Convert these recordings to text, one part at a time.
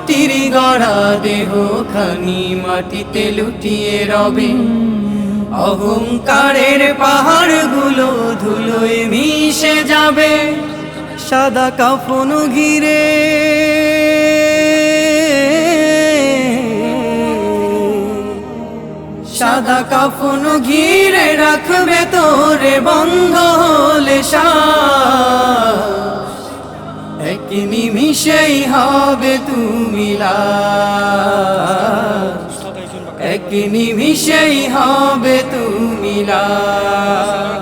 মাটির গড়া দেহ খানি মাটিতে লুটিয়ে রবে। অহংকারের পাহাড়গুলো ধুলোয় মিশে যাবে। সাদা কাফন ঘিরে সাদা কাফন ঘিরে রাখবে তোরে বন্ধ হলে শ্বাস। এক নিমিষেই হবে তুমি লাশ, এক নিমিষেই হবে তুমি লাশ।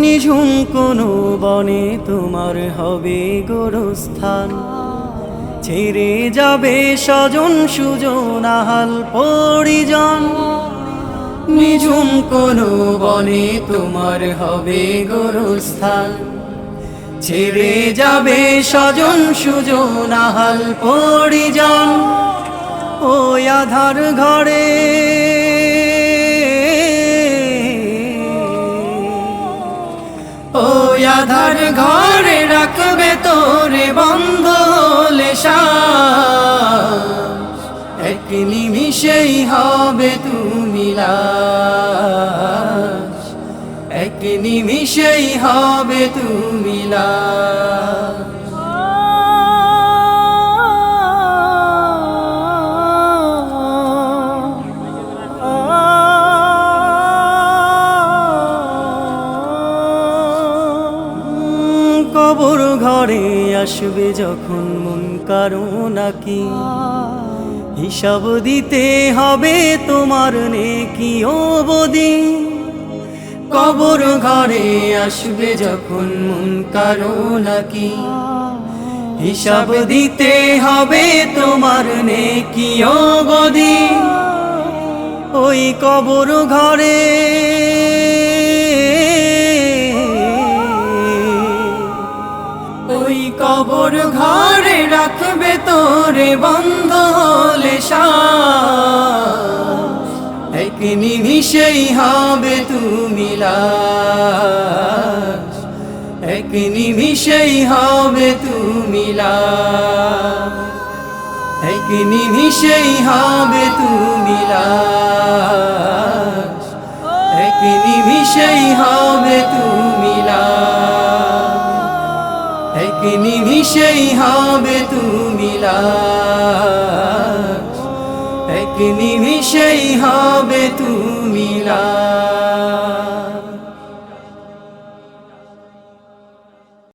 নিঝুম কোনো বনে তোমার হবে গোরস্থান। ছেড়ে যাবে স্বজন সুজন আহাল পরিজন। নিঝুম কোনো বনে তোমার হবে গোরস্থান। ছেড়ে যাবে স্বজন সুজন আহাল পরিজন। ওই আধার ঘরে ওই আধার ঘরে রাখবে তোরে বন্ধ হলে শ্বাস। এক নিমিষেই হবে তুমি লাশ, এক নিমিষেই হবে তুমি লাশ। কবর ঘরে আসবে যখন মন কারো নাকি, হিসাব দিতে হবে তোমার নেকি ও বদি। কবর ঘরে আসবে যখন মন কারো নাকি, হিসাব দিতে হবে তোমার নেকি ও বদি। ওই কবর ঘরে ওই কবর ঘরে রাখবে তোরে বন্ধ হলে শ্বাস। এক নিমিষেই হবে তুমি লাশ, এক নিমিষেই হবে তুমি লাশ, এক নিমিষেই হবে তুমি লাশ, এক নিমিষেই হবে তুমি লাশ, এক নিমিষেই হবে তুমি লাশ, এক নিমিষেই হবে তুমি লাশ।